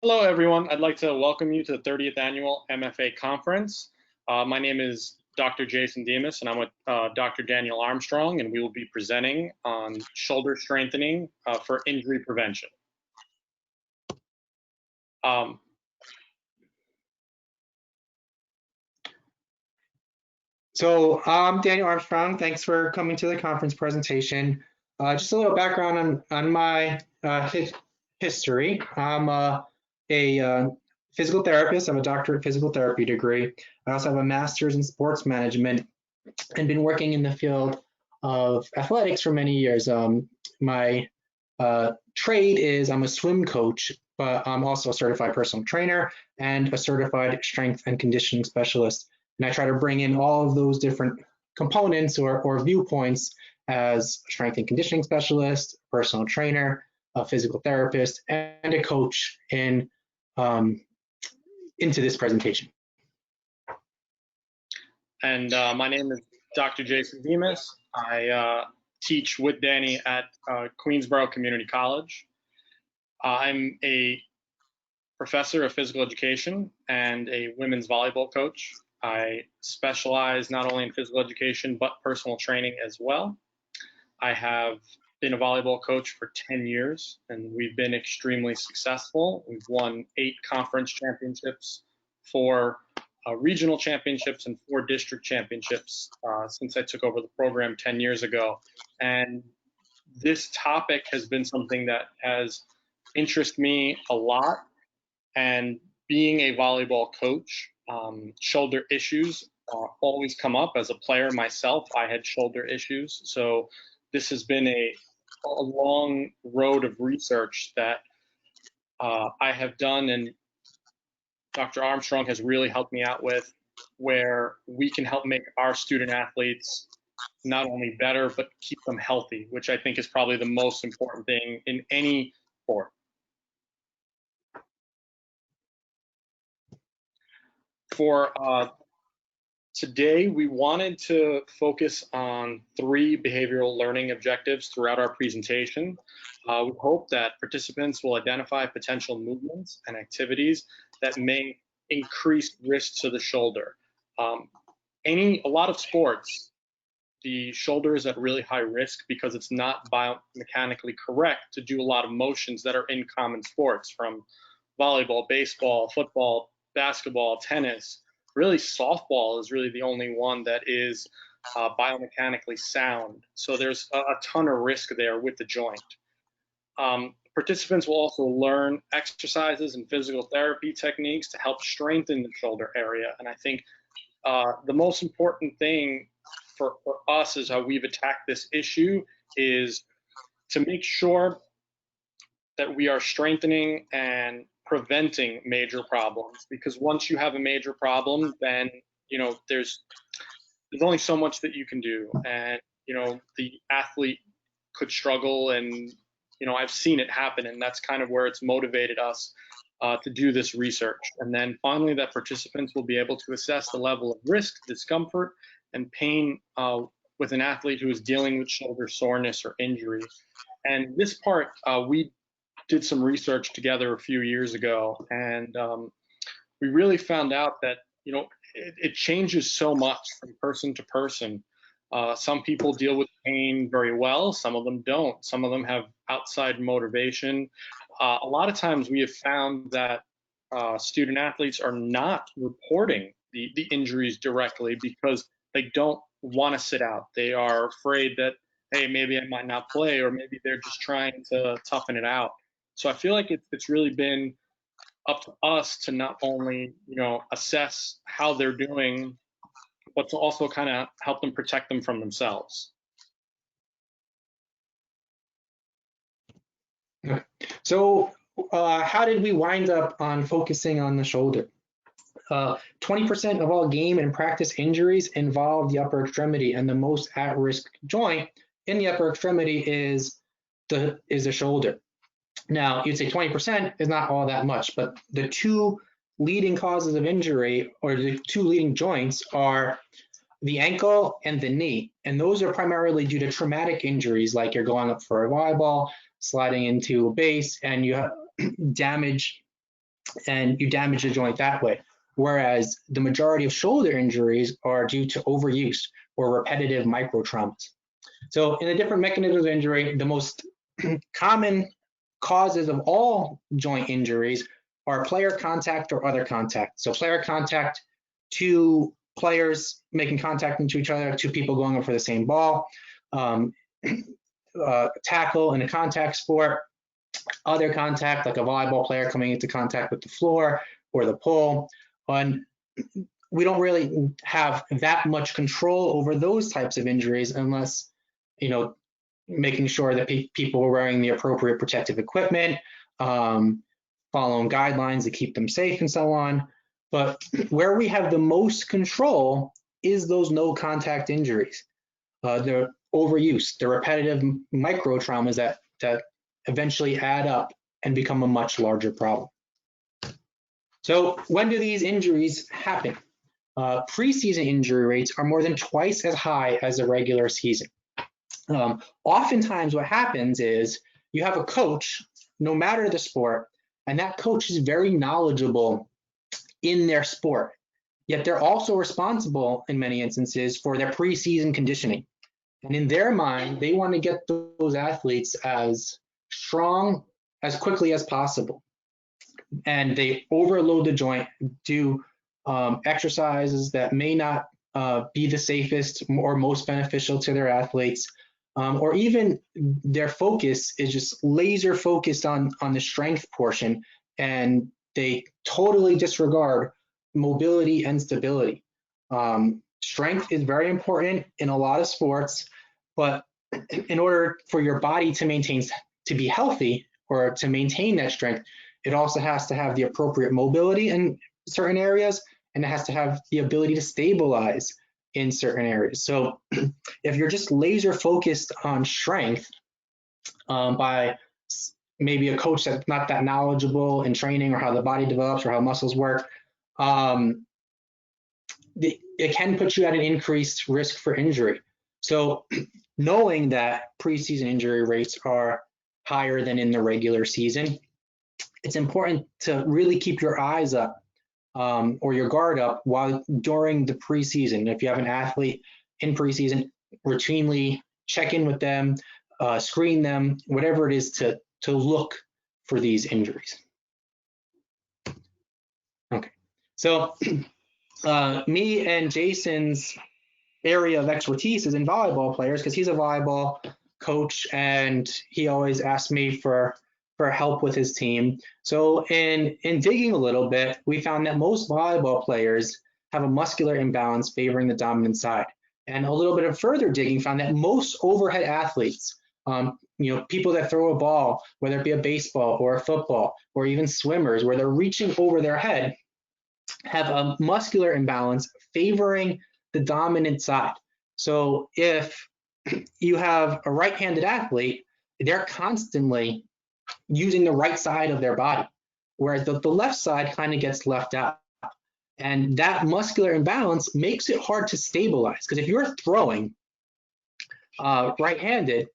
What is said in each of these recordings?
Hello, everyone. I'd like to welcome you to the 30th Annual MFA Conference. My name is Dr. Jason Demas, and I'm with Dr. Daniel Armstrong, and we will be presenting on shoulder strengthening for injury prevention. So I'm Daniel Armstrong. Thanks for coming to the conference presentation. Just a little background on my history. I'm a physical therapist. I have a doctorate physical therapy degree. I also have a master's in sports management and been working in the field of athletics for many years. My trade is I'm a swim coach, but I'm also a certified personal trainer and a certified strength and conditioning specialist. And I try to bring in all of those different components or viewpoints as a strength and conditioning specialist, personal trainer, a physical therapist, and a coach into this presentation. And my name is Dr. Jason Demas. I teach with Danny at Queensborough Community College. I'm a professor of physical education and a women's volleyball coach. I specialize not only in physical education, but personal training as well. I have been a volleyball coach for 10 years, and we've been extremely successful. We've won 8 conference championships, 4 regional championships, and 4 district championships since I took over the program 10 years ago. And this topic has been something that has interested me a lot. And being a volleyball coach, shoulder issues always come up. As a player myself, I had shoulder issues. So this has been a long road of research that I have done, and Dr. Armstrong has really helped me out with, where we can help make our student athletes not only better, but keep them healthy, which I think is probably the most important thing in any sport. For today, we wanted to focus on 3 behavioral learning objectives throughout our presentation. We hope that participants will identify potential movements and activities that may increase risk to the shoulder. A lot of sports, the shoulder is at really high risk because it's not biomechanically correct to do a lot of motions that are in common sports, from volleyball, baseball, football, basketball, tennis. Really, softball is really the only one that is biomechanically sound. So there's a ton of risk there with the joint. Participants will also learn exercises and physical therapy techniques to help strengthen the shoulder area. And I think the most important thing for us is how we've attacked this issue is to make sure that we are strengthening and preventing major problems, because once you have a major problem, then there's only so much that you can do, and the athlete could struggle, and I've seen it happen, and that's kind of where it's motivated us to do this research. And then finally, that participants will be able to assess the level of risk, discomfort, and pain with an athlete who is dealing with shoulder soreness or injury. And this part, we did some research together a few years ago, and we really found out that it changes so much from person to person. Some people deal with pain very well, some of them don't. Some of them have outside motivation. A lot of times we have found that student athletes are not reporting the injuries directly because they don't want to sit out. They are afraid that, hey, maybe I might not play, or maybe they're just trying to toughen it out. So I feel like it's really been up to us to not only assess how they're doing, but to also kind of help them protect them from themselves. So how did we wind up on focusing on the shoulder? 20% of all game and practice injuries involve the upper extremity, and the most at-risk joint in the upper extremity is the shoulder. Now, you'd say 20% is not all that much, but the 2 leading causes of injury, or the 2 leading joints, are the ankle and the knee. And those are primarily due to traumatic injuries, like you're going up for a volleyball, sliding into a base, and you have damage and you damage the joint that way. Whereas the majority of shoulder injuries are due to overuse or repetitive microtraumas. So in the different mechanisms of injury, the most common causes of all joint injuries are player contact or other contact. So player contact, two players making contact into each other, two people going up for the same ball, tackle in a contact sport, other contact like a volleyball player coming into contact with the floor or the pole. And we don't really have that much control over those types of injuries unless, making sure that people are wearing the appropriate protective equipment, following guidelines to keep them safe and so on. But where we have the most control is those no contact injuries, the overuse, the repetitive micro traumas that eventually add up and become a much larger problem. So when do these injuries happen? Preseason injury rates are more than twice as high as the regular season. Oftentimes what happens is you have a coach, no matter the sport, and that coach is very knowledgeable in their sport, yet they're also responsible in many instances for their preseason conditioning. And in their mind, they want to get those athletes as strong as quickly as possible. And they overload the joint, do exercises that may not be the safest or most beneficial to their athletes, or even their focus is just laser focused on the strength portion, and they totally disregard mobility and stability. Strength is very important in a lot of sports, but in order for your body to be healthy or to maintain that strength, it also has to have the appropriate mobility in certain areas, and it has to have the ability to stabilize in certain areas. So if you're just laser focused on strength by maybe a coach that's not that knowledgeable in training or how the body develops or how muscles work, it can put you at an increased risk for injury. So knowing that preseason injury rates are higher than in the regular season, it's important to really keep your eyes up or your guard up during the preseason. If you have an athlete in preseason, routinely check in with them, screen them, whatever it is to look for these injuries. Okay, so me and Jason's area of expertise is in volleyball players, because he's a volleyball coach and he always asks me for help with his team. So in digging a little bit, we found that most volleyball players have a muscular imbalance favoring the dominant side. And a little bit of further digging found that most overhead athletes, people that throw a ball, whether it be a baseball or a football, or even swimmers, where they're reaching over their head, have a muscular imbalance favoring the dominant side. So if you have a right-handed athlete, they're constantly using the right side of their body, whereas the left side kind of gets left out. And that muscular imbalance makes it hard to stabilize, because if you're throwing right-handed,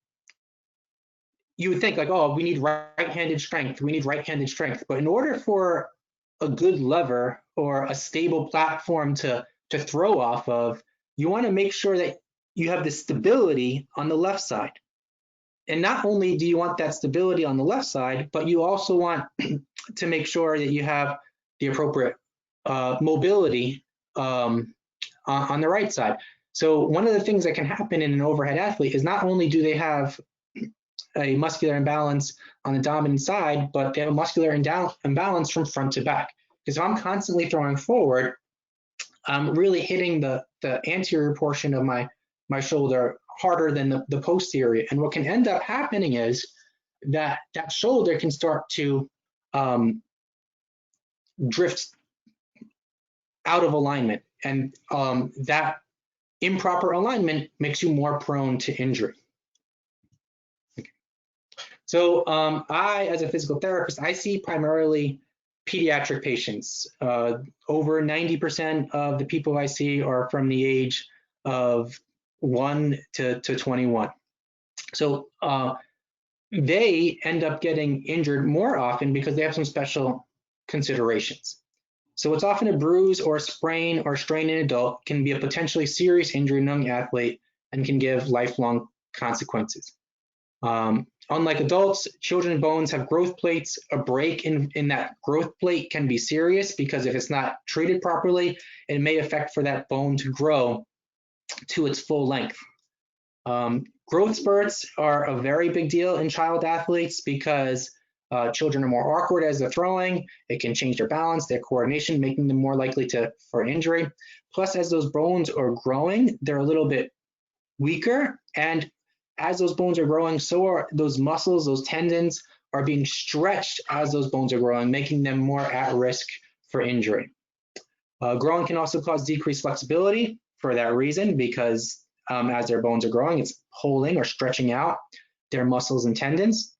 you would think like, oh, we need right-handed strength, But in order for a good lever or a stable platform to throw off of, you want to make sure that you have the stability on the left side. And not only do you want that stability on the left side, but you also want to make sure that you have the appropriate mobility on the right side. So one of the things that can happen in an overhead athlete is not only do they have a muscular imbalance on the dominant side, but they have a muscular imbalance from front to back. Because if I'm constantly throwing forward, I'm really hitting the anterior portion of my shoulder harder than the posterior. And what can end up happening is that shoulder can start to drift out of alignment. And that improper alignment makes you more prone to injury. Okay. So I, as a physical therapist, I see primarily pediatric patients. Over 90% of the people I see are from the age of 1 to 21. So they end up getting injured more often because they have some special considerations. So it's often a bruise or a sprain or strain in an adult can be a potentially serious injury in a young athlete and can give lifelong consequences. Unlike adults, children's bones have growth plates. A break in that growth plate can be serious because if it's not treated properly, it may affect for that bone to grow to its full length. Growth spurts are a very big deal in child athletes because children are more awkward as they're throwing. It can change their balance, their coordination, making them more likely for injury. Plus, as those bones are growing, they're a little bit weaker, and as those bones are growing, so are those muscles, those tendons are being stretched as those bones are growing, making them more at risk for injury. Growing can also cause decreased flexibility for that reason, because as their bones are growing, it's pulling or stretching out their muscles and tendons.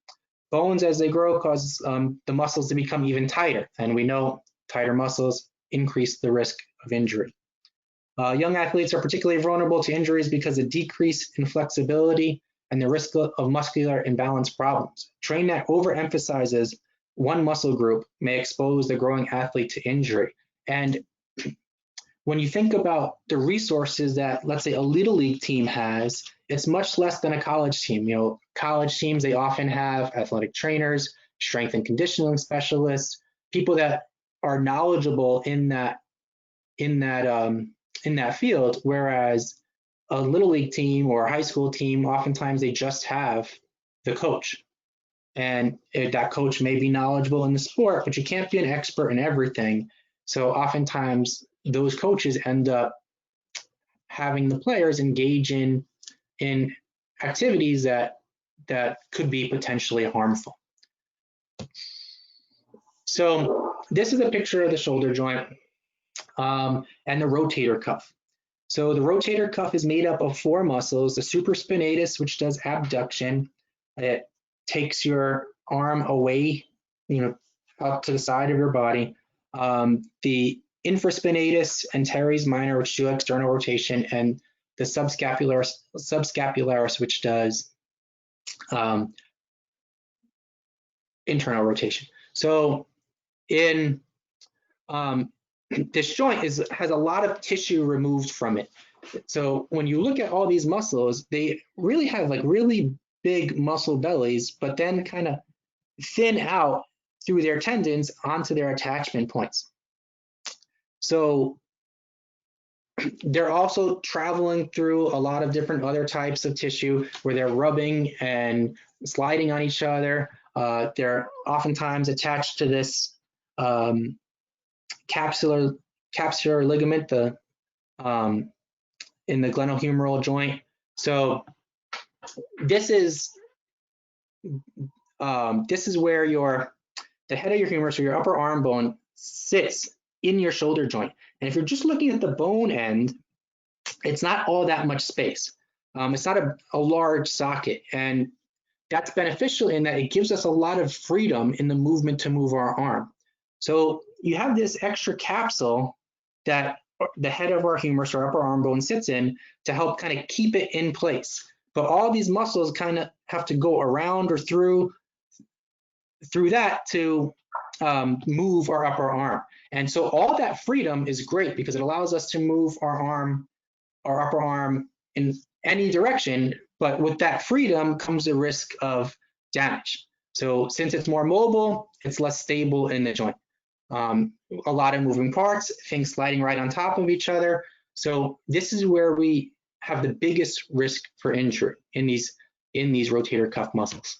Bones, as they grow, cause the muscles to become even tighter, and we know tighter muscles increase the risk of injury. Young athletes are particularly vulnerable to injuries because of decrease in flexibility and the risk of muscular imbalance problems. Training that overemphasizes one muscle group may expose the growing athlete to injury. And when you think about the resources that, let's say, a little league team has, it's much less than a college team. You know, college teams, they often have athletic trainers, strength and conditioning specialists, people that are knowledgeable in that field, whereas a little league team or a high school team, oftentimes they just have the coach. And that coach may be knowledgeable in the sport, but you can't be an expert in everything. So oftentimes those coaches end up having the players engage in activities that could be potentially harmful. So this is a picture of the shoulder joint and the rotator cuff. So the rotator cuff is made up of 4 muscles: the supraspinatus, which does abduction. It takes your arm away, up to the side of your body. The infraspinatus and teres minor, which do external rotation, and the subscapularis, which does internal rotation. So in this joint has a lot of tissue removed from it. So when you look at all these muscles, they really have like really big muscle bellies, but then kind of thin out through their tendons onto their attachment points. So they're also traveling through a lot of different other types of tissue where they're rubbing and sliding on each other. They're oftentimes attached to this capsular ligament, in the glenohumeral joint. So this is where the head of your humerus, or your upper arm bone, sits in your shoulder joint. And if you're just looking at the bone end, it's not all that much space. It's not a large socket, and that's beneficial in that it gives us a lot of freedom in the movement to move our arm. So you have this extra capsule that the head of our humerus or upper arm bone sits in to help kind of keep it in place. But all these muscles kind of have to go around or through that to move our upper arm. And so all that freedom is great because it allows us to move our upper arm in any direction, but with that freedom comes the risk of damage. So since it's more mobile, it's less stable in the joint. A lot of moving parts, things sliding right on top of each other. So this is where we have the biggest risk for injury in these rotator cuff muscles.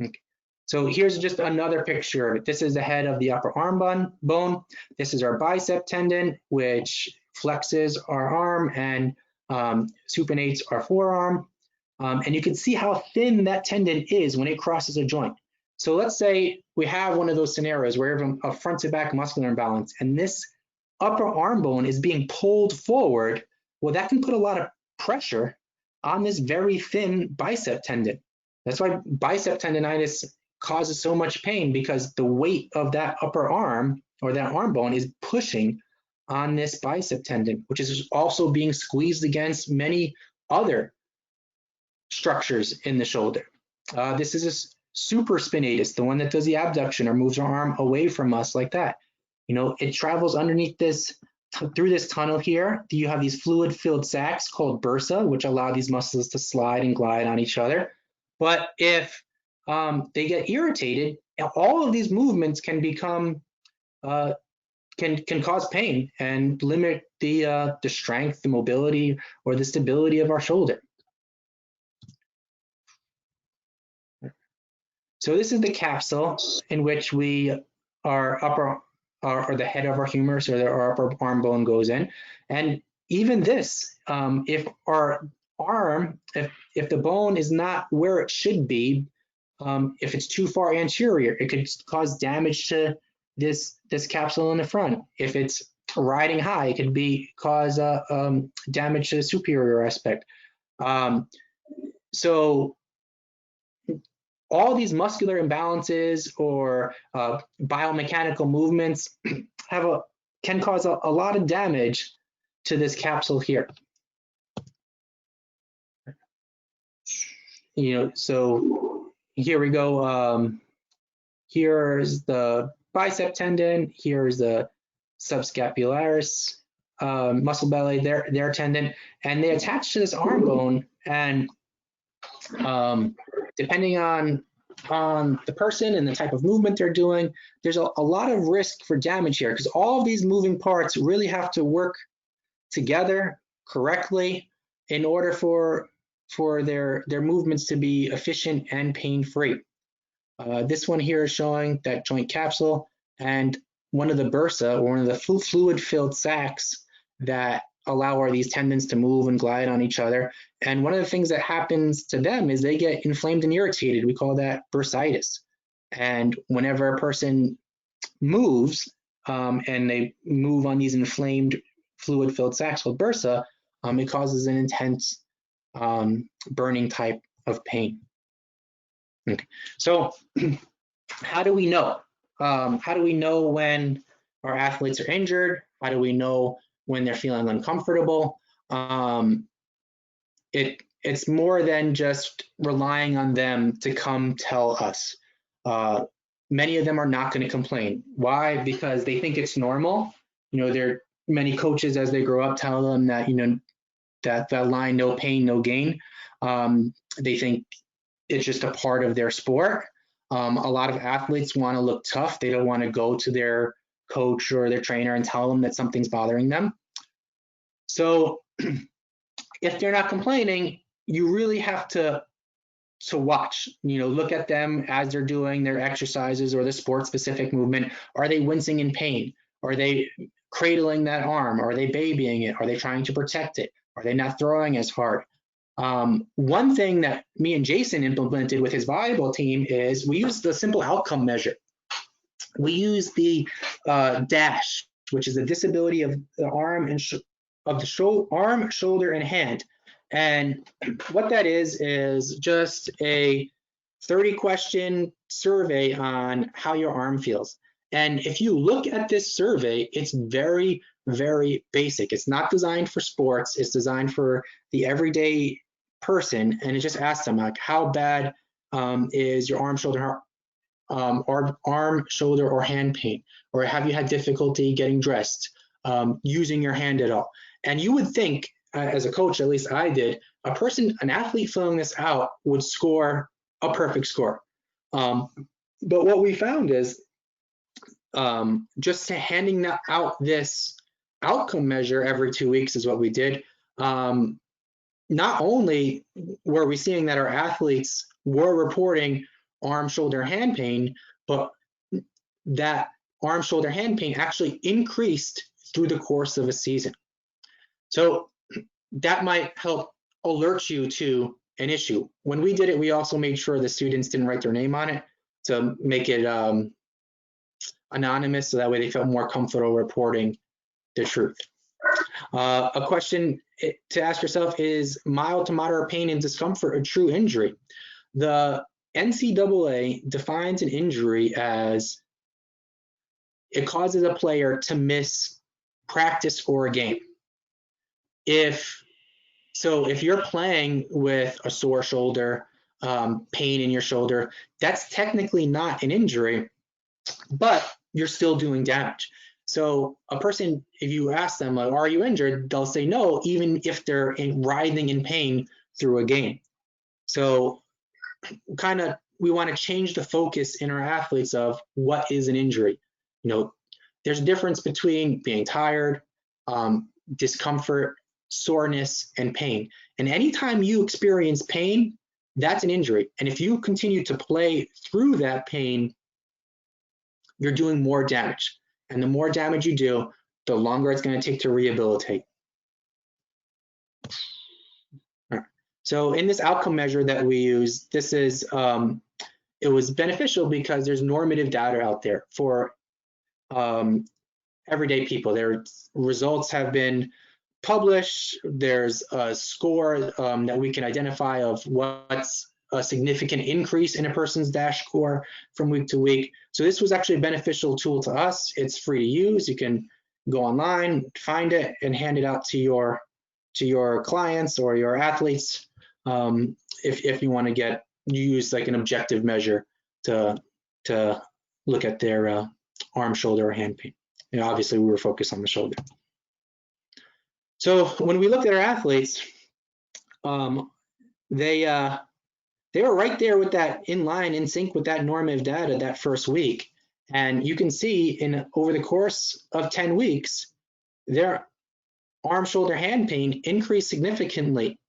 Okay. So here's just another picture of it. This is the head of the upper arm bone. This is our bicep tendon, which flexes our arm and supinates our forearm. And you can see how thin that tendon is when it crosses a joint. So let's say we have one of those scenarios where we have a front to back muscular imbalance and this upper arm bone is being pulled forward. Well, that can put a lot of pressure on this very thin bicep tendon. That's why bicep tendonitis causes so much pain, because the weight of that upper arm or that arm bone is pushing on this bicep tendon, which is also being squeezed against many other structures in the shoulder. This is supraspinatus, the one that does the abduction or moves our arm away from us like that. It travels underneath this, through this tunnel here. You have these fluid-filled sacs called bursa, which allow these muscles to slide and glide on each other. But if they get irritated, all of these movements can become can cause pain and limit the strength, the mobility, or the stability of our shoulder. So this is the capsule in which our upper or the head of our humerus or our upper arm bone goes in. And even this, if our arm, if the bone is not where it should be, if it's too far anterior, it could cause damage to this capsule in the front. If it's riding high, it could cause damage to the superior aspect. So all these muscular imbalances or biomechanical movements can cause a lot of damage to this capsule here. So here we go. Here's the bicep tendon. Here's the subscapularis muscle belly, their tendon, and they attach to this arm bone. And depending on the person and the type of movement they're doing, there's a lot of risk for damage here, because all of these moving parts really have to work together correctly in order for their movements to be efficient and pain-free. This one here is showing that joint capsule and one of the bursa, or one of the fluid-filled sacs that allow these tendons to move and glide on each other. And one of the things that happens to them is they get inflamed and irritated. We call that bursitis. And whenever a person moves and they move on these inflamed fluid-filled sacs called bursa, it causes an intense burning type of pain. Okay. So how do we know? How do we know when our athletes are injured? How do we know when they're feeling uncomfortable? It's more than just relying on them to come tell us. Many of them are not going to complain. Why? Because they think it's normal. Many coaches, as they grow up, tell them that that line, no pain, no gain. They think it's just a part of their sport. A lot of athletes want to look tough. They don't want to go to their coach or their trainer and tell them that something's bothering them. So if they're not complaining, you really have to watch, look at them as they're doing their exercises or the sport specific movement. Are they wincing in pain? Are they cradling that arm? Are they babying it? Are they trying to protect it? Are they not throwing as hard? One thing that me and Jason implemented with his volleyball team is we use the simple outcome measure. We use the DASH, which is the disability of the arm and arm, shoulder, and hand. And what that is just a 30-question survey on how your arm feels. And if you look at this survey, it's very, very basic. It's not designed for sports. It's designed for the everyday person. And it just asks them, like, how bad is your arm, shoulder, or hand pain? Or have you had difficulty getting dressed, using your hand at all? And you would think, as a coach, at least I did, an athlete filling this out would score a perfect score. But what we found is just handing out this outcome measure every 2 weeks is what we did. Not only were we seeing that our athletes were reporting arm, shoulder, hand pain, but that arm, shoulder, hand pain actually increased through the course of a season. So that might help alert you to an issue. When we did it, we also made sure the students didn't write their name on it to make it anonymous, so that way they felt more comfortable reporting the truth. A question to ask yourself is, mild to moderate pain and discomfort a true injury? The NCAA defines an injury as it causes a player to miss practice or a game. If you're playing with a sore shoulder, pain in your shoulder, that's technically not an injury, but you're still doing damage. So a person, if you ask them, like, are you injured? They'll say no, even if they're writhing in pain through a game. So kind of, we want to change the focus in our athletes of what is an injury. You know, there's a difference between being tired, discomfort, soreness, and pain. And anytime you experience pain, that's an injury. And if you continue to play through that pain, you're doing more damage. And the more damage you do, the longer it's going to take to rehabilitate. So in this outcome measure that we use, this is, it was beneficial because there's normative data out there for everyday people. Their results have been published. There's a score that we can identify of what's a significant increase in a person's DASH score from week to week. So this was actually a beneficial tool to us. It's free to use. You can go online, find it, and hand it out to your clients or your athletes if you want to use like an objective measure to look at their arm, shoulder, or hand pain. And obviously we were focused on the shoulder. So when we looked at our athletes, they were right there with that in line, in sync with that normative data that first week. And you can see over the course of 10 weeks, their arm, shoulder, hand pain increased significantly.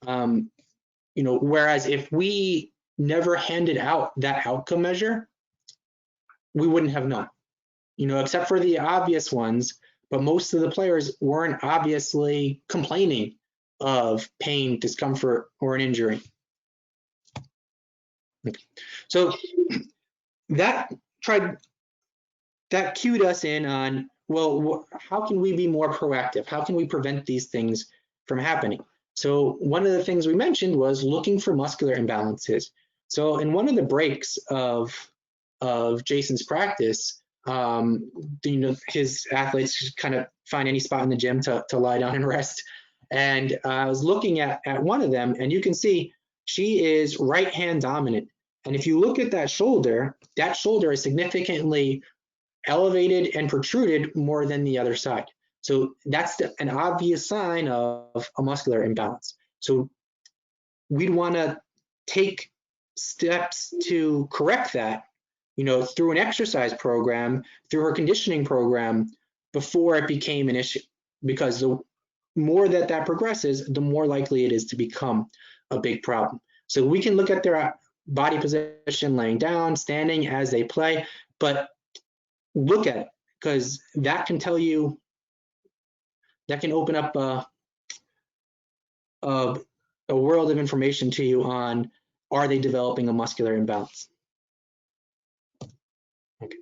You know, whereas if we never handed out that outcome measure, we wouldn't have known, you know, except for the obvious ones, but most of the players weren't obviously complaining of pain, discomfort, or an injury. Okay. So that cued us in on, well, how can we be more proactive? How can we prevent these things from happening? So one of the things we mentioned was looking for muscular imbalances. So in one of the breaks of Jason's practice, you know, his athletes just kind of find any spot in the gym to lie down and rest. And I was looking at one of them, and you can see she is right hand dominant. And if you look at that shoulder is significantly elevated and protruded more than the other side. So that's an obvious sign of a muscular imbalance. So we'd want to take steps to correct that, you know, through an exercise program, through her conditioning program, before it became an issue. Because the more that progresses, the more likely it is to become a big problem. So we can look at their body position, laying down, standing as they play, but look at it, because that can tell you, that can open up a world of information to you on, are they developing a muscular imbalance? Okay.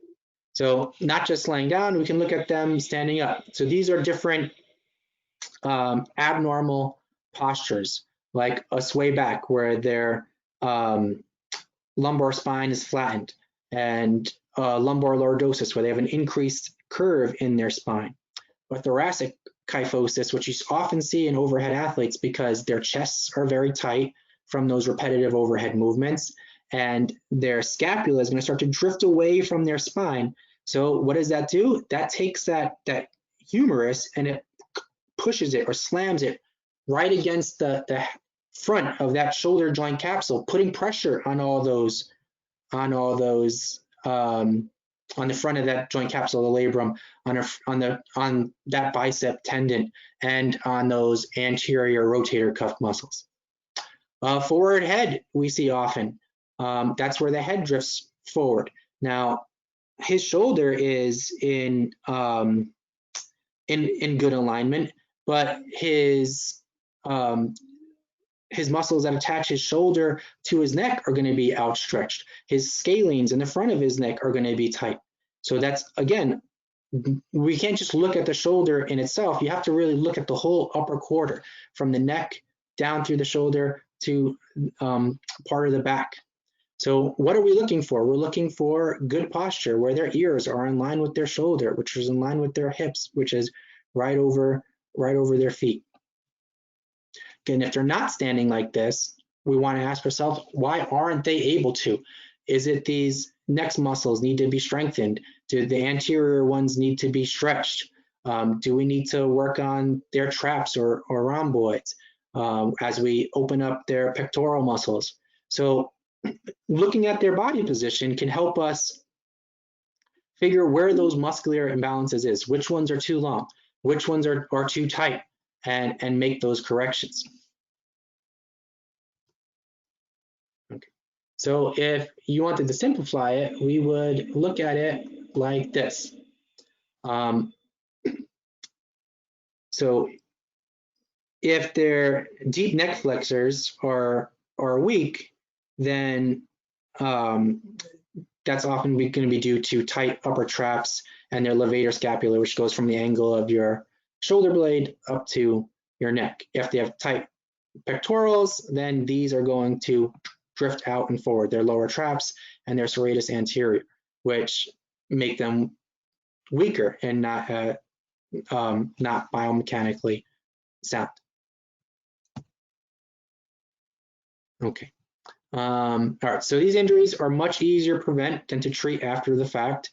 So not just laying down, we can look at them standing up. So these are different abnormal postures, like a sway back where their lumbar spine is flattened, and lumbar lordosis where they have an increased curve in their spine. Or thoracic kyphosis, which you often see in overhead athletes because their chests are very tight from those repetitive overhead movements, and their scapula is going to start to drift away from their spine. So what does that do? That takes that humerus and it pushes it or slams it right against the front of that shoulder joint capsule, putting pressure on all those on the front of that joint capsule, the labrum, on that bicep tendon, and on those anterior rotator cuff muscles. Forward head we see often. That's where the head drifts forward. Now, his shoulder is in good alignment, but his muscles that attach his shoulder to his neck are going to be outstretched. His scalenes in the front of his neck are going to be tight. So that's, again, we can't just look at the shoulder in itself. You have to really look at the whole upper quarter, from the neck down through the shoulder to part of the back. So what are we looking for? We're looking for good posture where their ears are in line with their shoulder, which is in line with their hips, which is right over their feet. Again, if they're not standing like this, we want to ask ourselves, why aren't they able to? Is it these neck muscles need to be strengthened? Do the anterior ones need to be stretched? Do we need to work on their traps or rhomboids as we open up their pectoral muscles? So looking at their body position can help us figure where those muscular imbalances is, which ones are too long, which ones are too tight, and make those corrections. Okay. So if you wanted to simplify it, we would look at it like this. So if their deep neck flexors are weak, then that's often going to be due to tight upper traps and their levator scapula, which goes from the angle of your shoulder blade up to your neck. If they have tight pectorals, then these are going to drift out and forward, their lower traps and their serratus anterior, which make them weaker and not biomechanically sound. Okay. All right, so these injuries are much easier to prevent than to treat after the fact.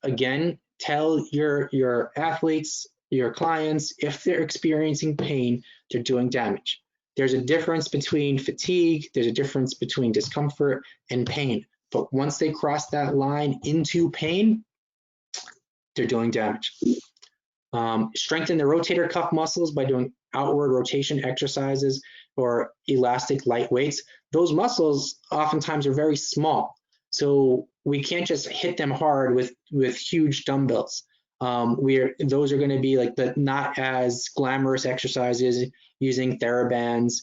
Again, tell your athletes, your clients, if they're experiencing pain, they're doing damage. There's a difference between fatigue, there's a difference between discomfort and pain. But once they cross that line into pain, they're doing damage. Strengthen the rotator cuff muscles by doing outward rotation exercises or elastic light weights. Those muscles oftentimes are very small, so we can't just hit them hard with huge dumbbells. Those are going to be like the not as glamorous exercises using therabands,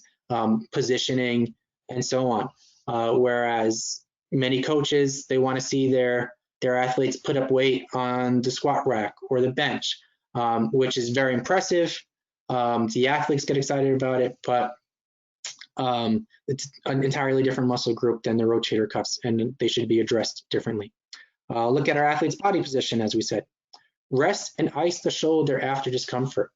positioning, and so on. Whereas many coaches, they want to see their athletes put up weight on the squat rack or the bench, which is very impressive. The athletes get excited about it, but it's an entirely different muscle group than the rotator cuffs, and they should be addressed differently. Look at our athlete's body position, as we said. Rest and ice the shoulder after discomfort.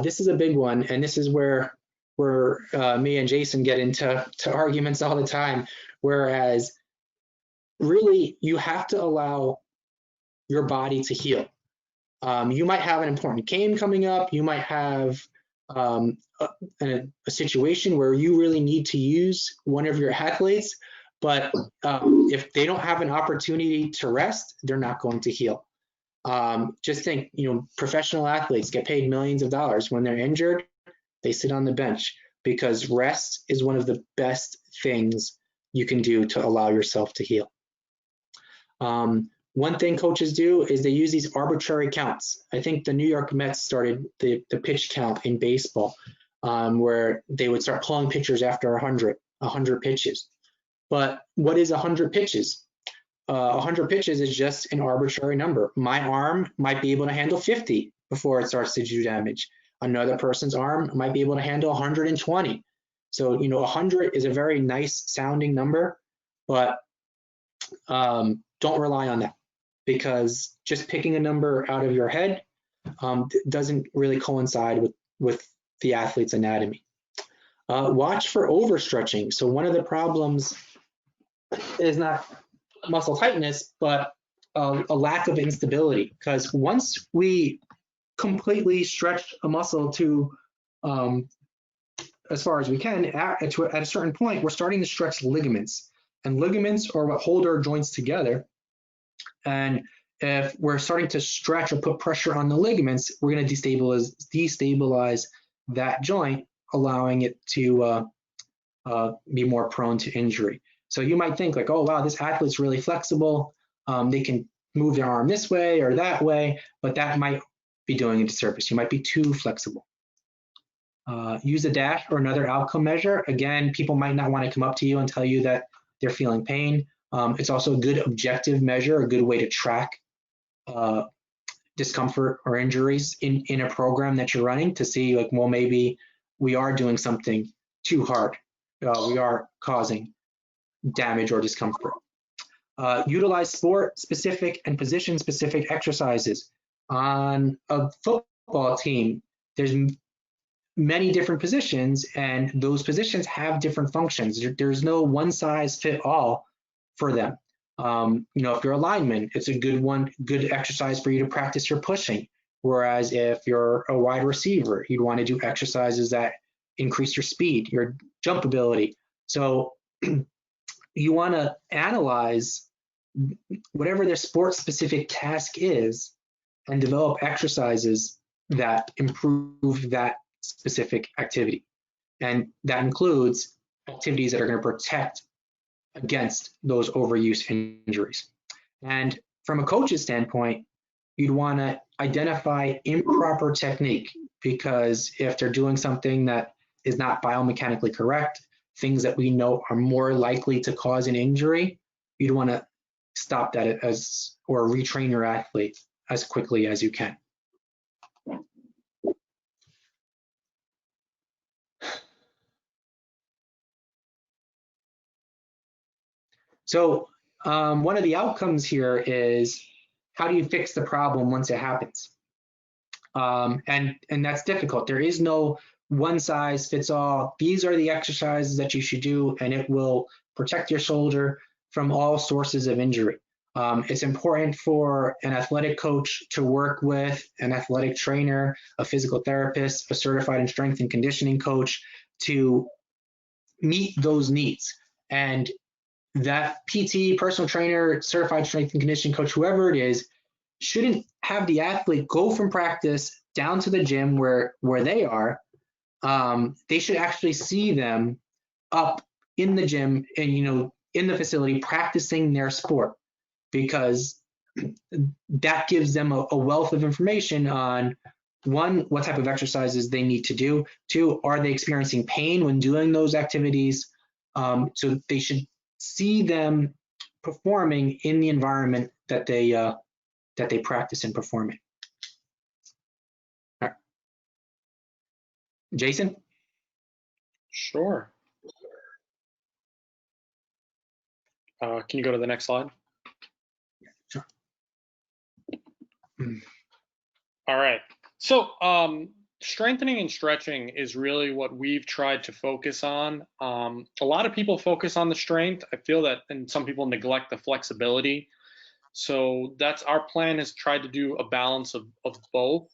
This is a big one, and this is where me and Jason get into arguments all the time, whereas really you have to allow your body to heal. You might have an important game coming up, you might have a situation where you really need to use one of your athletes, but if they don't have an opportunity to rest, they're not going to heal. Just think, professional athletes get paid millions of dollars. When they're injured, they sit on the bench, because rest is one of the best things you can do to allow yourself to heal. One thing coaches do is they use these arbitrary counts. I think the New York Mets started the pitch count in baseball, where they would start pulling pitchers after 100 pitches. But what is 100 pitches? 100 pitches is just an arbitrary number. My arm might be able to handle 50 before it starts to do damage. Another person's arm might be able to handle 120. So, 100 is a very nice sounding number, but don't rely on that, because just picking a number out of your head doesn't really coincide with the athlete's anatomy. Watch for overstretching. So one of the problems is not muscle tightness, but a lack of instability, because once we completely stretch a muscle to as far as we can, at a certain point, we're starting to stretch ligaments, and ligaments are what hold our joints together. And if we're starting to stretch or put pressure on the ligaments, we're going to destabilize that joint, allowing it to be more prone to injury. So you might think like, oh, wow, this athlete's really flexible. They can move their arm this way or that way, but that might be doing a disservice. You might be too flexible. Use a DASH or another outcome measure. Again, people might not want to come up to you and tell you that they're feeling pain. It's also a good objective measure, a good way to track discomfort or injuries in a program that you're running, to see like, well, maybe we are doing something too hard. We are causing damage or discomfort. Utilize sport-specific and position-specific exercises. On a football team, there's many different positions, and those positions have different functions. There's no one size fit all for them. If you're a lineman, it's a good exercise for you to practice your pushing. Whereas if you're a wide receiver, you'd want to do exercises that increase your speed, your jump ability. So you want to analyze whatever their sport specific task is and develop exercises that improve that specific activity. And that includes activities that are going to protect against those overuse injuries. And from a coach's standpoint, you'd want to identify improper technique, because if they're doing something that is not biomechanically correct, things that we know are more likely to cause an injury, you'd want to stop that or retrain your athlete as quickly as you can. So one of the outcomes here is, how do you fix the problem once it happens? And that's difficult. There is no one size fits all. These are the exercises that you should do, and it will protect your shoulder from all sources of injury. It's important for an athletic coach to work with an athletic trainer, a physical therapist, a certified strength and conditioning coach to meet those needs. And that PT, personal trainer, certified strength and conditioning coach, whoever it is, shouldn't have the athlete go from practice down to the gym where they are. They should actually see them up in the gym and, in the facility practicing their sport, because that gives them a wealth of information on, one, what type of exercises they need to do. Two, are they experiencing pain when doing those activities? So they should see them performing in the environment that they practice and perform in. All right. Jason? Sure. Can you go to the next slide? Sure. All right. So strengthening and stretching is really what we've tried to focus on. A lot of people focus on the strength. I feel that, and some people neglect the flexibility. So that's our plan, is tried to do a balance of both.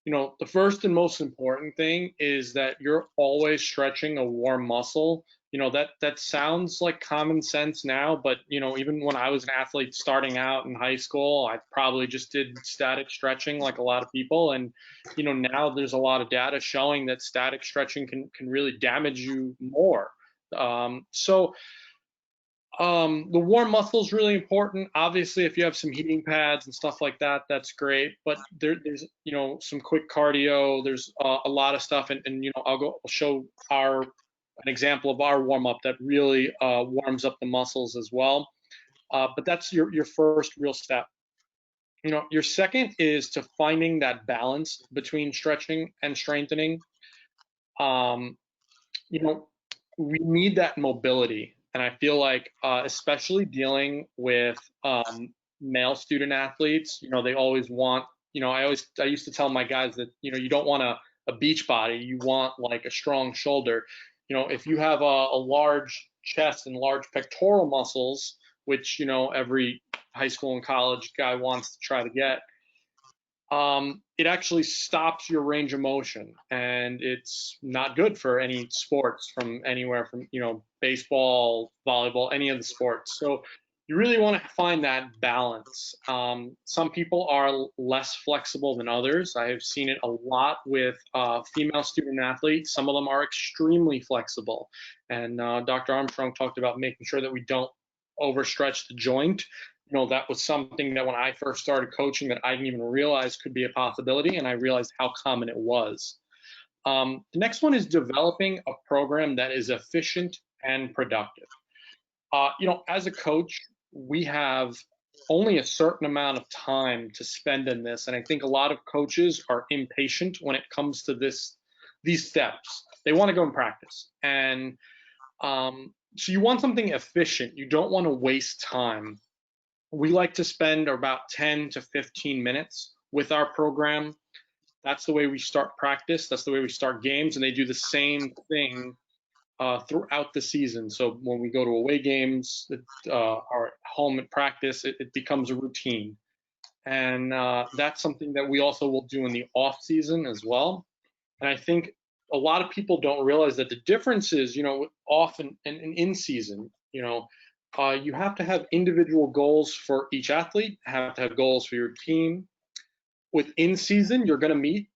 The first and most important thing is that you're always stretching a warm muscle. That sounds like common sense now, but even when I was an athlete starting out in high school, I probably just did static stretching like a lot of people. And now there's a lot of data showing that static stretching can really damage you more. The warm muscle is really important. Obviously, if you have some heating pads and stuff like that, that's great. But there's some quick cardio. There's a lot of stuff, and I'll show an example of our warm up that really warms up the muscles as well. But that's your first real step. Your second is to finding that balance between stretching and strengthening. We need that mobility. And I feel like, especially dealing with male student athletes, they always want, I used to tell my guys that, you don't want a beach body, you want like a strong shoulder. If you have a large chest and large pectoral muscles, which, every high school and college guy wants to try to get, it actually stops your range of motion, and it's not good for any sports, from anywhere from, baseball, volleyball, any of the sports. So you really want to find that balance. Some people are less flexible than others. I have seen it a lot with female student athletes. Some of them are extremely flexible. And Dr. Armstrong talked about making sure that we don't overstretch the joint. That was something that when I first started coaching that I didn't even realize could be a possibility, and I realized how common it was. The next one is developing a program that is efficient and productive. As a coach, we have only a certain amount of time to spend in this, and I think a lot of coaches are impatient when it comes to these steps. They want to go and practice, and so you want something efficient. You don't want to waste time. We like to spend about 10 to 15 minutes with our program. That's the way we start practice. That's the way we start games, and they do the same thing throughout the season. So when we go to away games, our home at practice, it becomes a routine. And that's something that we also will do in the off season as well. And I think a lot of people don't realize that the difference is, off and in season, you have to have individual goals for each athlete, have to have goals for your team. Within season, you're going to meet,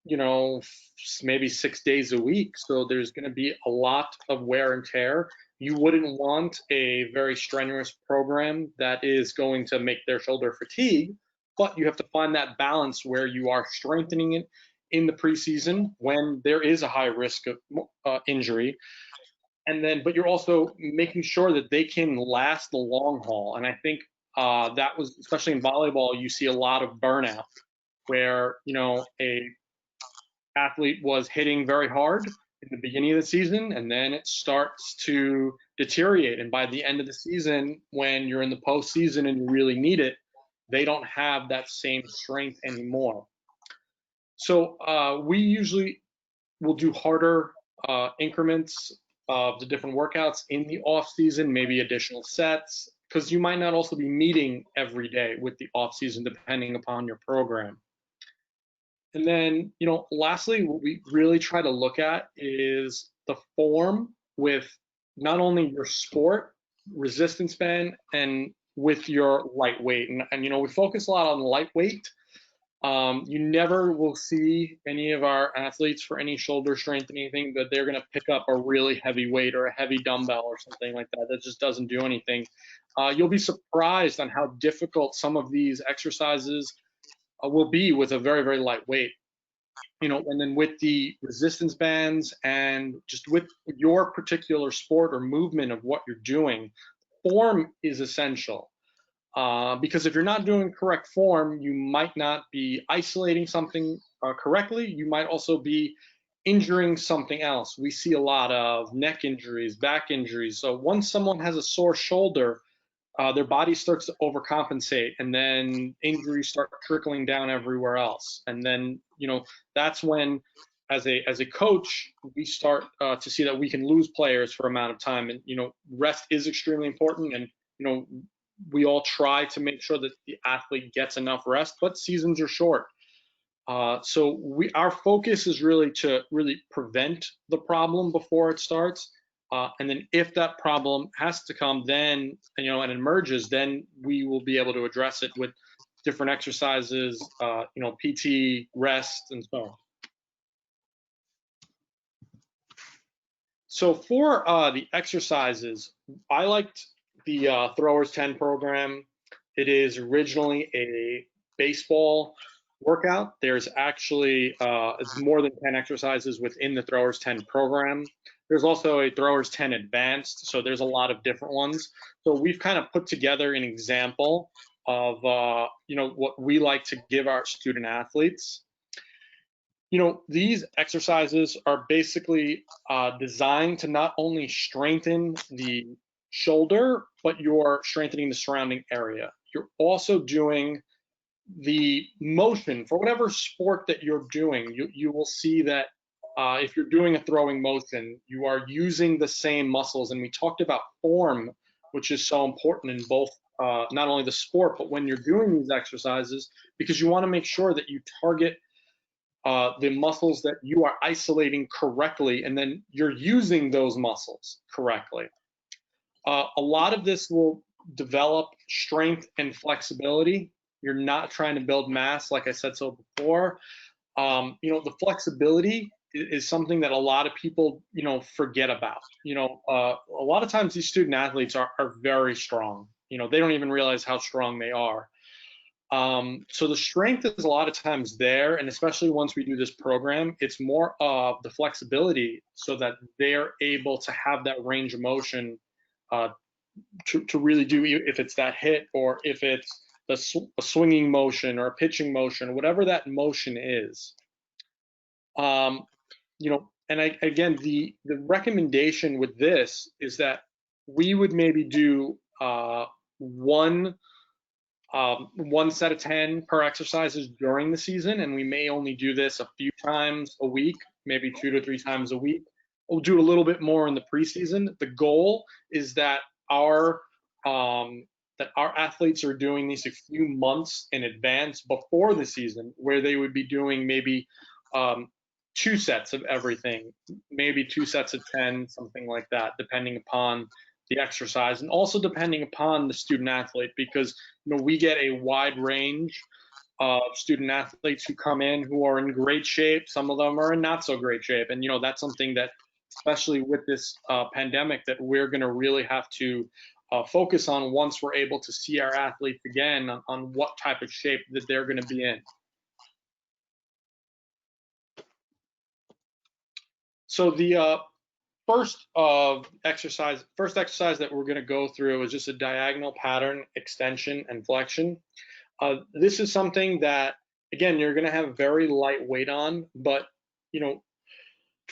maybe 6 days a week. So there's going to be a lot of wear and tear. You wouldn't want a very strenuous program that is going to make their shoulder fatigue, but you have to find that balance where you are strengthening it in the preseason when there is a high risk of injury. And then, but you're also making sure that they can last the long haul. And I think that was, especially in volleyball, you see a lot of burnout where a athlete was hitting very hard in the beginning of the season, and then it starts to deteriorate. And by the end of the season, when you're in the postseason and you really need it, they don't have that same strength anymore. So we usually will do harder increments of the different workouts in the off season, maybe additional sets, because you might not also be meeting every day with the off season, depending upon your program. And then, lastly, what we really try to look at is the form with not only your sport, resistance band, and with your lightweight. And we focus a lot on lightweight. You never will see any of our athletes for any shoulder strength, anything, that they're going to pick up a really heavy weight or a heavy dumbbell or something like that. That just doesn't do anything. You'll be surprised on how difficult some of these exercises will be with a very, very light weight. And then with the resistance bands and just with your particular sport or movement of what you're doing, form is essential. Because if you're not doing correct form, you might not be isolating something correctly. You might also be injuring something else. We see a lot of neck injuries, back injuries. So once someone has a sore shoulder, their body starts to overcompensate, and then injuries start trickling down everywhere else. And then, that's when, as a coach, we start to see that we can lose players for amount of time. And, rest is extremely important. And, we all try to make sure that the athlete gets enough rest, but seasons are short. So our focus is really to prevent the problem before it starts. And then if that problem has to come, then, and emerges, then we will be able to address it with different exercises, PT, rest, and so on. So for the exercises, I liked the Throwers 10 program. It is originally a baseball workout. There's actually it's more than 10 exercises within the Throwers 10 program. There's also a Throwers 10 Advanced, so there's a lot of different ones. So we've kind of put together an example of what we like to give our student athletes. These exercises are basically designed to not only strengthen the shoulder, but you're strengthening the surrounding area. You're also doing the motion for whatever sport that you're doing. You will see that if you're doing a throwing motion, you are using the same muscles. And we talked about form, which is so important in both not only the sport, but when you're doing these exercises, because you want to make sure that you target the muscles that you are isolating correctly, and then you're using those muscles correctly. A lot of this will develop strength and flexibility. You're not trying to build mass, like I said so before. The flexibility is something that a lot of people, forget about. A lot of times these student athletes are very strong. They don't even realize how strong they are. So the strength is a lot of times there, and especially once we do this program, it's more of the flexibility so that they're able to have that range of motion to really do, if it's that hit or if it's a swinging motion or a pitching motion, whatever that motion is. And again, the recommendation with this is that we would maybe do one one set of 10 per exercises during the season, and we may only do this a few times a week, maybe 2 to 3 times a week. We'll do a little bit more in the preseason. The goal is that our athletes are doing these a few months in advance before the season, where they would be doing maybe 2 sets of everything, maybe 2 sets of 10, something like that, depending upon the exercise, and also depending upon the student athlete, because we get a wide range of student athletes who come in who are in great shape. Some of them are in not so great shape, and that's something that, especially with this pandemic, that we're going to really have to focus on once we're able to see our athletes again on what type of shape that they're going to be in. So the first exercise that we're going to go through is just a diagonal pattern extension and flexion. This is something that, again, you're going to have very light weight on, but to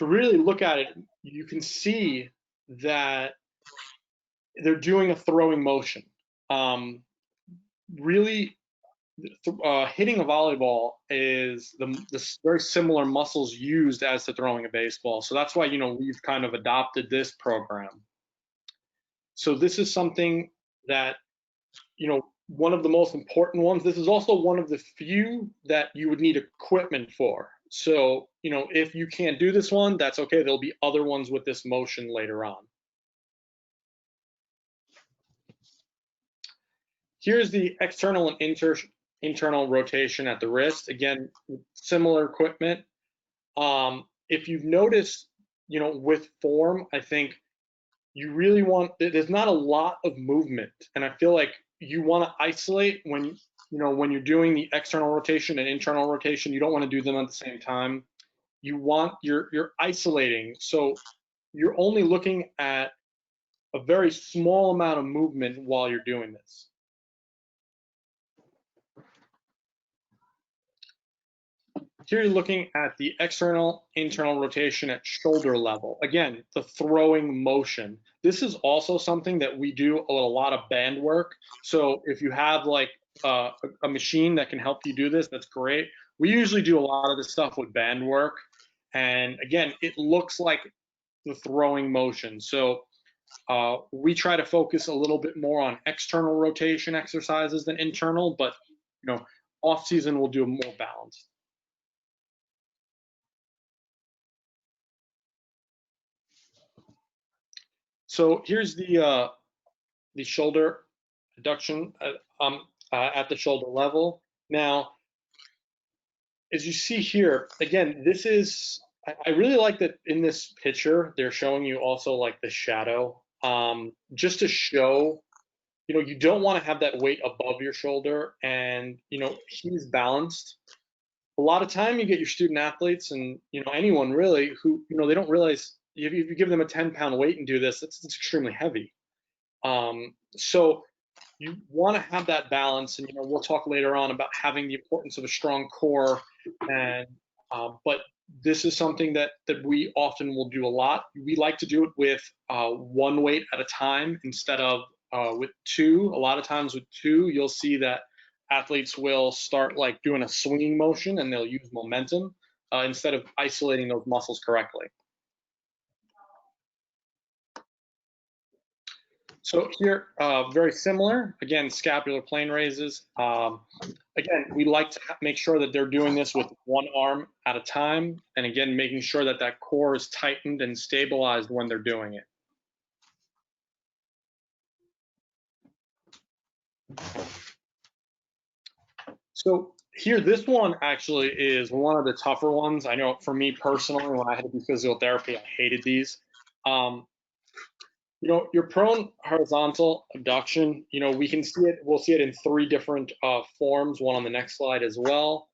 really look at it, you can see that they're doing a throwing motion. Really, hitting a volleyball is the very similar muscles used as to throwing a baseball. So that's why we've kind of adopted this program. So this is something that one of the most important ones. This is also one of the few that you would need equipment for. So if you can't do this one, that's okay. There'll be other ones with this motion later on. Here's the external and internal rotation at the wrist. Again, similar equipment. If you've noticed, with form, I think you really there's not a lot of movement, and I feel like you want to isolate when you're doing the external rotation and internal rotation. You don't want to do them at the same time. You're isolating, so you're only looking at a very small amount of movement while you're doing this. Here you're looking at the external, internal rotation at shoulder level. Again, the throwing motion. This is also something that we do a lot of band work. So if you have like a machine that can help you do this, that's great. We usually do a lot of this stuff with band work. And again, it looks like the throwing motion. So we try to focus a little bit more on external rotation exercises than internal, but off season we'll do more balanced. So here's the shoulder adduction at the shoulder level. Now, as you see here, again, this is, I really like that in this picture, they're showing you also like the shadow, just to show, you don't want to have that weight above your shoulder, and, he's balanced. A lot of time you get your student athletes and, anyone really who, they don't realize if you give them a 10-pound weight and do this, it's extremely heavy. So you want to have that balance, and we'll talk later on about having the importance of a strong core. And but this is something that we often will do a lot. We like to do it with one weight at a time instead of with 2. A lot of times with 2, you'll see that athletes will start like doing a swinging motion, and they'll use momentum instead of isolating those muscles correctly. So here, very similar, again, scapular plane raises. Again, we like to make sure that they're doing this with one arm at a time, and again, making sure that that core is tightened and stabilized when they're doing it. So here, this one actually is one of the tougher ones. I know for me personally, when I had to do physical therapy, I hated these. Your prone horizontal abduction, we can see it, we'll see it in 3 different forms, one on the next slide as well.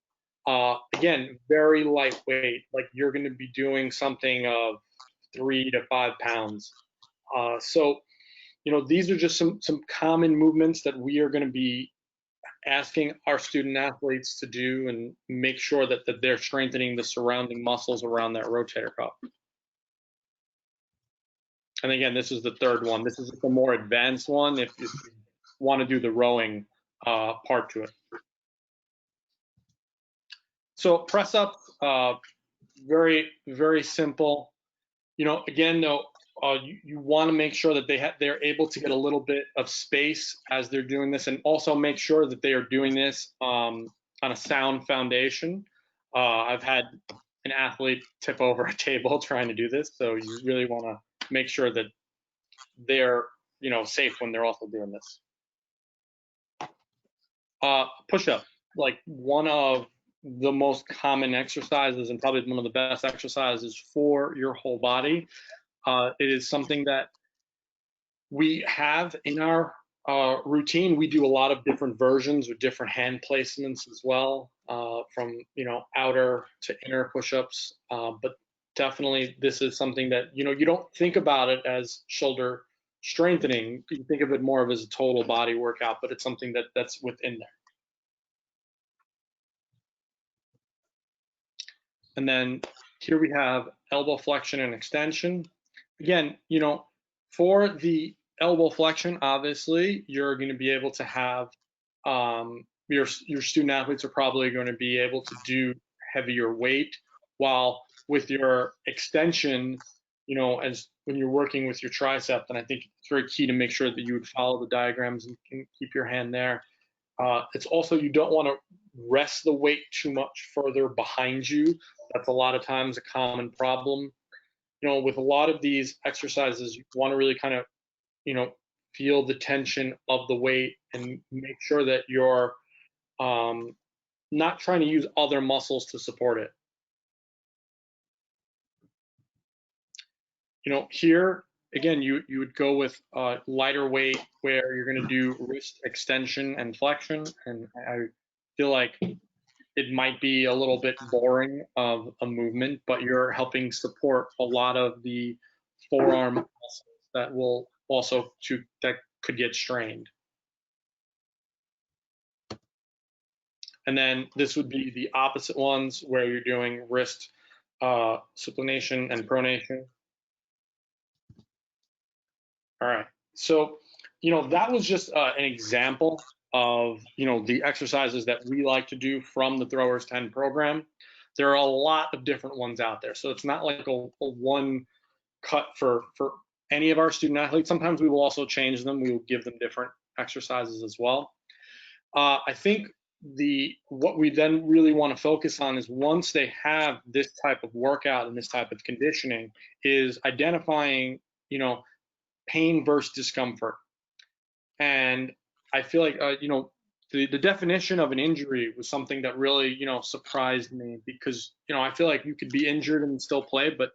Again, very lightweight, like you're going to be doing something of 3 to 5 pounds. So, these are just some common movements that we are going to be asking our student athletes to do, and make sure that they're strengthening the surrounding muscles around that rotator cuff. And again, this is the 3rd one. This is the more advanced one if you want to do the rowing part to it. So press up, very, very simple. Again, though, you want to make sure that they're able to get a little bit of space as they're doing this, and also make sure that they are doing this on a sound foundation. I've had an athlete tip over a table trying to do this, so you really want to make sure that they're safe when they're also doing this. Push-up, like one of the most common exercises and probably one of the best exercises for your whole body. It is something that we have in our routine. We do a lot of different versions with different hand placements as well, from outer to inner push-ups. But definitely, this is something that you don't think about it as shoulder strengthening. You think of it more of as a total body workout, but it's something that's within there. And then here we have elbow flexion and extension. Again, for the elbow flexion, obviously, you're going to be able to have your student athletes are probably going to be able to do heavier weight, while with your extension, as when you're working with your tricep, then I think it's very key to make sure that you would follow the diagrams and keep your hand there. It's also, you don't want to rest the weight too much further behind you. That's a lot of times a common problem. With a lot of these exercises, you want to really kind of, feel the tension of the weight and make sure that you're not trying to use other muscles to support it. Here, again, you would go with lighter weight where you're going to do wrist extension and flexion. And I feel like it might be a little bit boring of a movement, but you're helping support a lot of the forearm muscles that will also that could get strained. And then this would be the opposite ones where you're doing wrist supination and pronation. All right, so that was just an example of the exercises that we like to do from the Throwers 10 program. There are a lot of different ones out there, so it's not like a one cut for any of our student athletes. Sometimes we will also change them. We will give them different exercises as well. I think what we then really want to focus on is, once they have this type of workout and this type of conditioning, is identifying pain versus discomfort. And I feel like the definition of an injury was something that really surprised me, because I feel like you could be injured and still play, but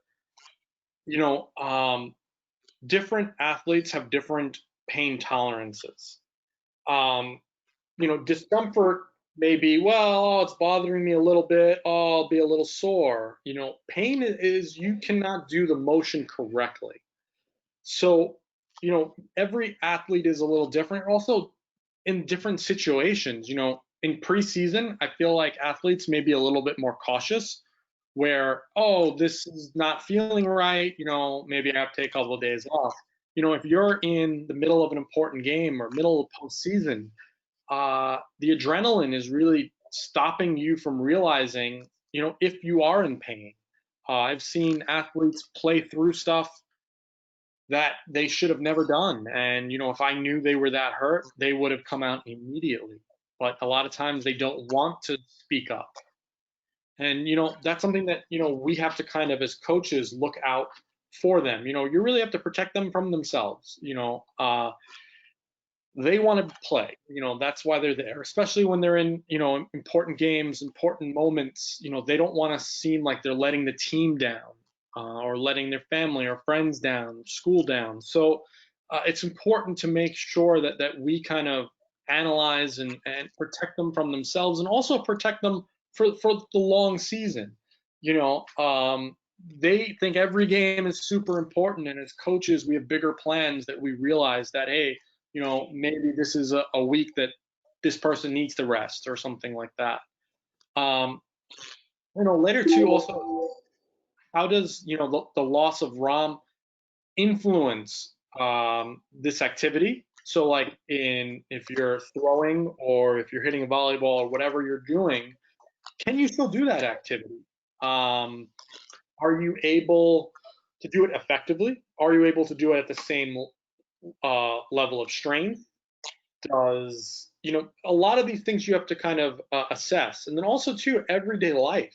different athletes have different pain tolerances. Discomfort may be, well, it's bothering me a little bit, I'll be a little sore. Pain is you cannot do the motion correctly. So every athlete is a little different. Also, in different situations, in preseason, I feel like athletes may be a little bit more cautious, where, oh, this is not feeling right, maybe I have to take a couple of days off. If you're in the middle of an important game or middle of postseason, the adrenaline is really stopping you from realizing, if you are in pain. I've seen athletes play through stuff that they should have never done. And, if I knew they were that hurt, they would have come out immediately. But a lot of times they don't want to speak up. And, that's something that, we have to kind of, as coaches, look out for them. You really have to protect them from themselves. They want to play, that's why they're there, especially when they're in, important games, important moments. They don't want to seem like they're letting the team down. Or letting their family or friends down, school down. So it's important to make sure that we kind of analyze and protect them from themselves, and also protect them for the long season. They think every game is super important, and as coaches, we have bigger plans that we realize that, hey, maybe this is a week that this person needs to rest or something like that. Later too, also, how does the loss of ROM influence this activity? So like if you're throwing or if you're hitting a volleyball or whatever you're doing, can you still do that activity? Um, are you able to do it effectively? Are you able to do it at the same level of strength? Does, a lot of these things you have to kind of assess. And then also too, everyday life.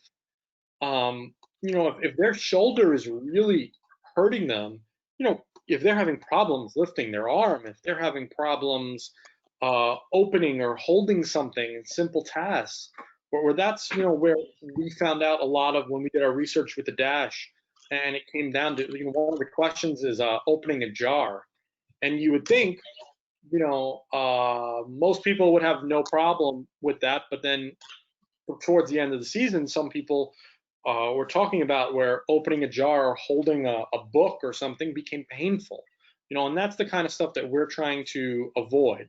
If their shoulder is really hurting them, if they're having problems lifting their arm, if they're having problems opening or holding something in simple tasks, where that's, where we found out a lot of when we did our research with the Dash, and it came down to, one of the questions is opening a jar. And you would think, most people would have no problem with that, but then towards the end of the season, some people were talking about where opening a jar or holding a book or something became painful, and that's the kind of stuff that we're trying to avoid.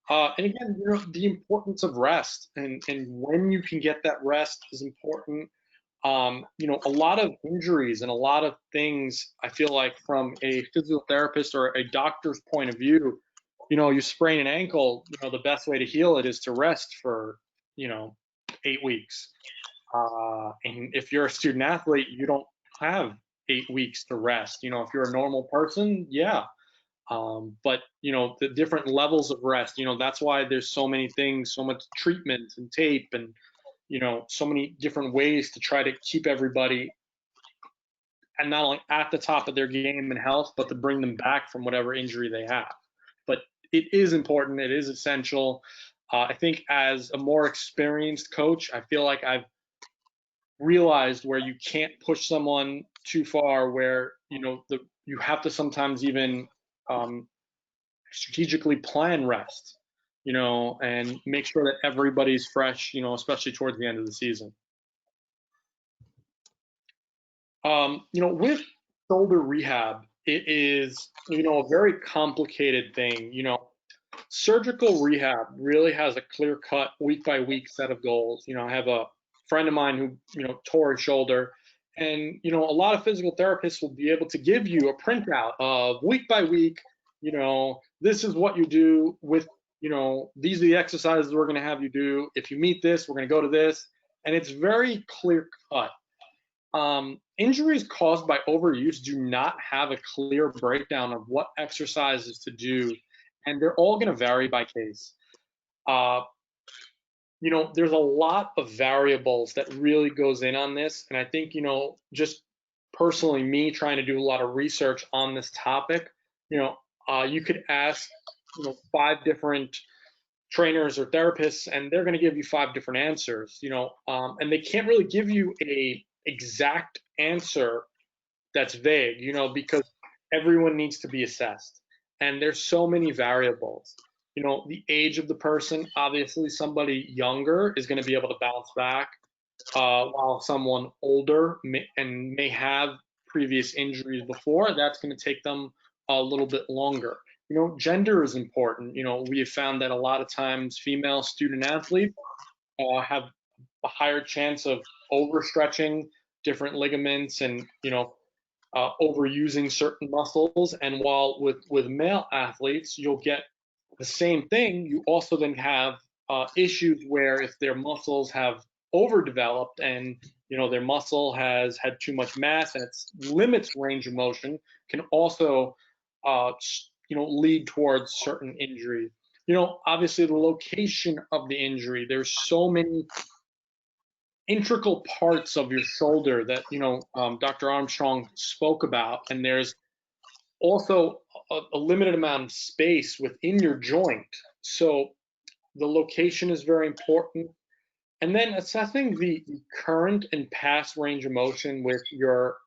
And again, the importance of rest and when you can get that rest is important. A lot of injuries and a lot of things, I feel like from a physical therapist or a doctor's point of view, you sprain an ankle, the best way to heal it is to rest for, 8 weeks. And if you're a student athlete, you don't have 8 weeks to rest. If you're a normal person, yeah. But the different levels of rest, that's why there's so many things, so much treatment and tape and, so many different ways to try to keep everybody and not only at the top of their game and health, but to bring them back from whatever injury they have. But it is important. It is essential. I think as a more experienced coach, I feel like I've realized where you can't push someone too far, where you have to sometimes even strategically plan rest, and make sure that everybody's fresh, especially towards the end of the season. With shoulder rehab, it is, a very complicated thing. Surgical rehab really has a clear cut week by week set of goals. I have a friend of mine who, tore his shoulder, and, a lot of physical therapists will be able to give you a printout of week by week, this is what you do with, these are the exercises we're going to have you do. If you meet this, we're going to go to this. And it's very clear cut. Injuries caused by overuse do not have a clear breakdown of what exercises to do, and they're all going to vary by case. There's a lot of variables that really goes in on this, and I think, just personally, me trying to do a lot of research on this topic, you could ask, 5 different trainers or therapists, and they're going to give you 5 different answers, and they can't really give you a exact answer that's vague, because everyone needs to be assessed. And there's so many variables. The age of the person, obviously somebody younger is going to be able to bounce back, while someone older may have previous injuries before, that's going to take them a little bit longer. Gender is important. We have found that a lot of times female student athletes have a higher chance of overstretching different ligaments and overusing certain muscles. And while with male athletes, you'll get the same thing. You also then have issues where if their muscles have overdeveloped and their muscle has had too much mass and it limits range of motion, can also lead towards certain injuries. Obviously the location of the injury. There's so many integral parts of your shoulder that Dr. Armstrong spoke about, and there's also a limited amount of space within your joint. So the location is very important. And then assessing the current and past range of motion with your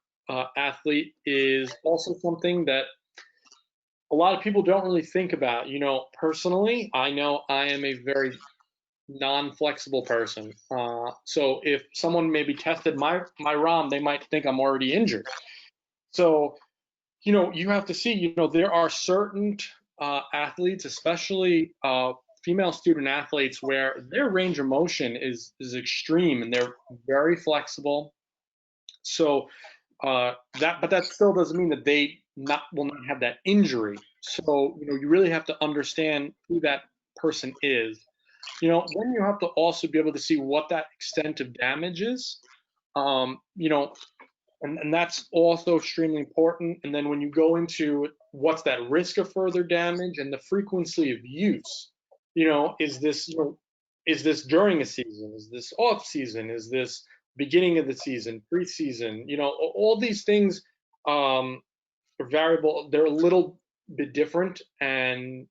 athlete is also something that a lot of people don't really think about. Personally, I know I am a very non-flexible person. So if someone maybe tested my ROM, they might think I'm already injured. So, you have to see, there are certain athletes, especially female student athletes, where their range of motion is extreme and they're very flexible. So but that still doesn't mean that they will not have that injury. So, you really have to understand who that person is. Then you have to also be able to see what that extent of damage is. You know, and that's also extremely important. And then when you go into what's that risk of further damage and the frequency of use, is this during a season? Is this off season? Is this beginning of the season, preseason? All these things are variable. They're a little bit different, and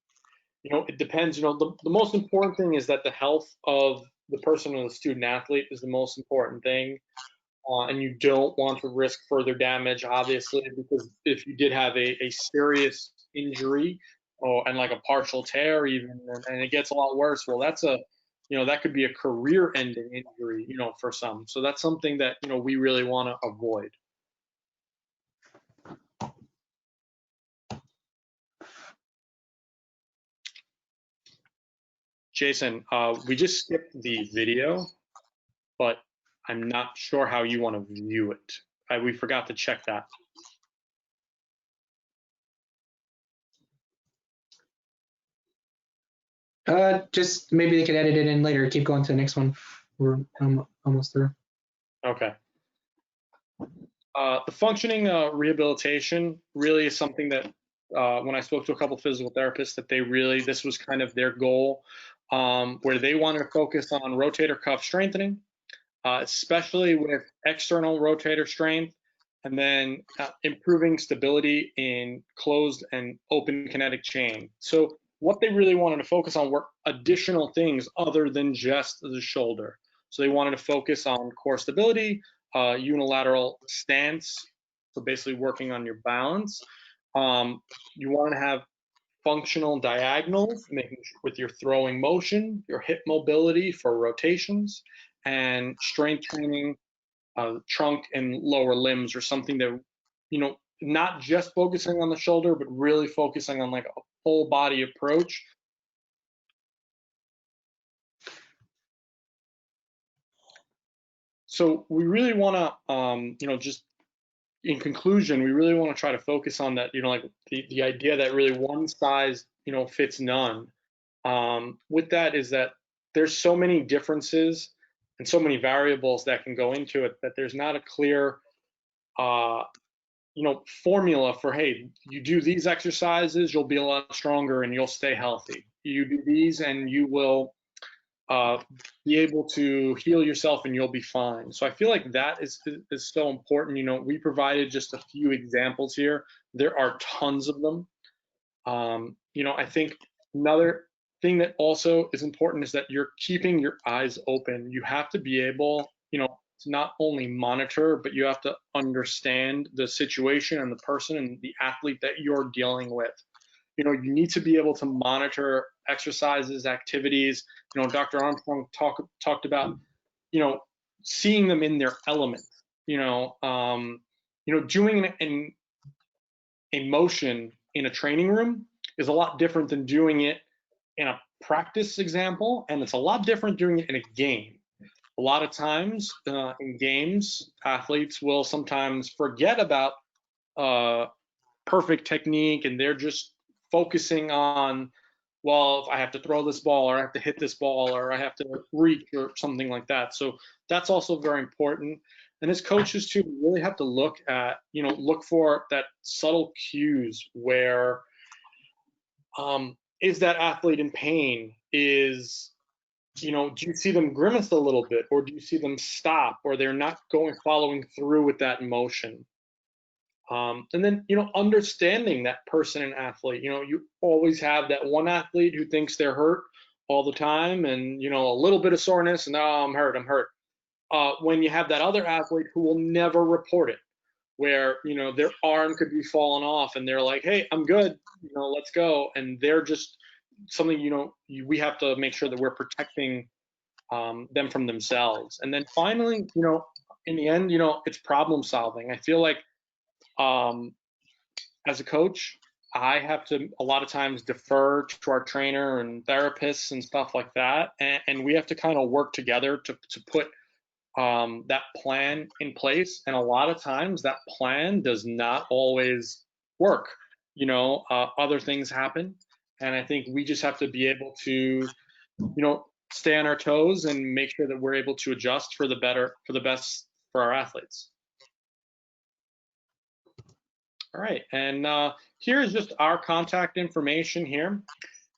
it depends. The most important thing is that the health of the person or the student athlete is the most important thing. And you don't want to risk further damage, obviously, because if you did have a serious injury and like a partial tear even, and it gets a lot worse, well, that could be a career-ending injury, for some. So that's something that, we really want to avoid. Jason, we just skipped the video, but I'm not sure how you want to view it. We forgot to check that. Just maybe they could edit it in later. Keep going to the next one. We're almost through. Okay. The functioning rehabilitation really is something that when I spoke to a couple physical therapists, that this was kind of their goal, where they wanted to focus on rotator cuff strengthening, especially with external rotator strength, and then improving stability in closed and open kinetic chain. So what they really wanted to focus on were additional things other than just the shoulder. So they wanted to focus on core stability, unilateral stance, so basically working on your balance. You want to have functional diagonals, making with your throwing motion, your hip mobility for rotations, and strength training, trunk and lower limbs, or something that, not just focusing on the shoulder, but really focusing on like a full body approach. So we really want to, just in conclusion, we really want to try to focus on that, like the idea that really one size, fits none. With that is that there's so many differences and so many variables that can go into it that there's not a clear, formula for, hey, you do these exercises, you'll be a lot stronger and you'll stay healthy. You do these and you will be able to heal yourself and you'll be fine. So I feel like that is so important. We provided just a few examples here. There are tons of them. I think another thing that also is important is that you're keeping your eyes open. You have to be able, to not only monitor, but you have to understand the situation and the person and the athlete that you're dealing with. You need to be able to monitor exercises, activities. Dr. Armstrong talked about, seeing them in their element. Doing a motion in a training room is a lot different than doing it in a practice example, and it's a lot different doing it in a game. A lot of times in games, athletes will sometimes forget about perfect technique, and they're just focusing on, well, if I have to throw this ball, or I have to hit this ball, or I have to reach, or something like that. So that's also very important. And as coaches too, we really have to look for that subtle cues where, is that athlete in pain? Do you see them grimace a little bit, or do you see them stop, or they're not following through with that motion? And then, understanding that person and athlete. You always have that one athlete who thinks they're hurt all the time, and, a little bit of soreness, and oh, I'm hurt. When you have that other athlete who will never report it, where, their arm could be falling off and they're like, hey, I'm good, let's go. And they're just something, we have to make sure that we're protecting them from themselves. And then finally, in the end, it's problem solving. I feel like as a coach, I have to a lot of times defer to our trainer and therapists and stuff like that. And we have to kind of work together to put that plan in place. And a lot of times that plan does not always work. You know, other things happen, and I think we just have to be able to, stay on our toes and make sure that we're able to adjust for the best for our athletes. All right, and here is just our contact information here.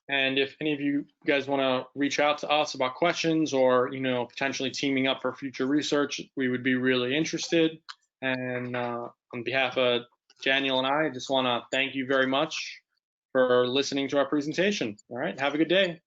And if any of you guys want to reach out to us about questions or, potentially teaming up for future research, we would be really interested. And on behalf of Daniel and I just want to thank you very much for listening to our presentation. All right, have a good day.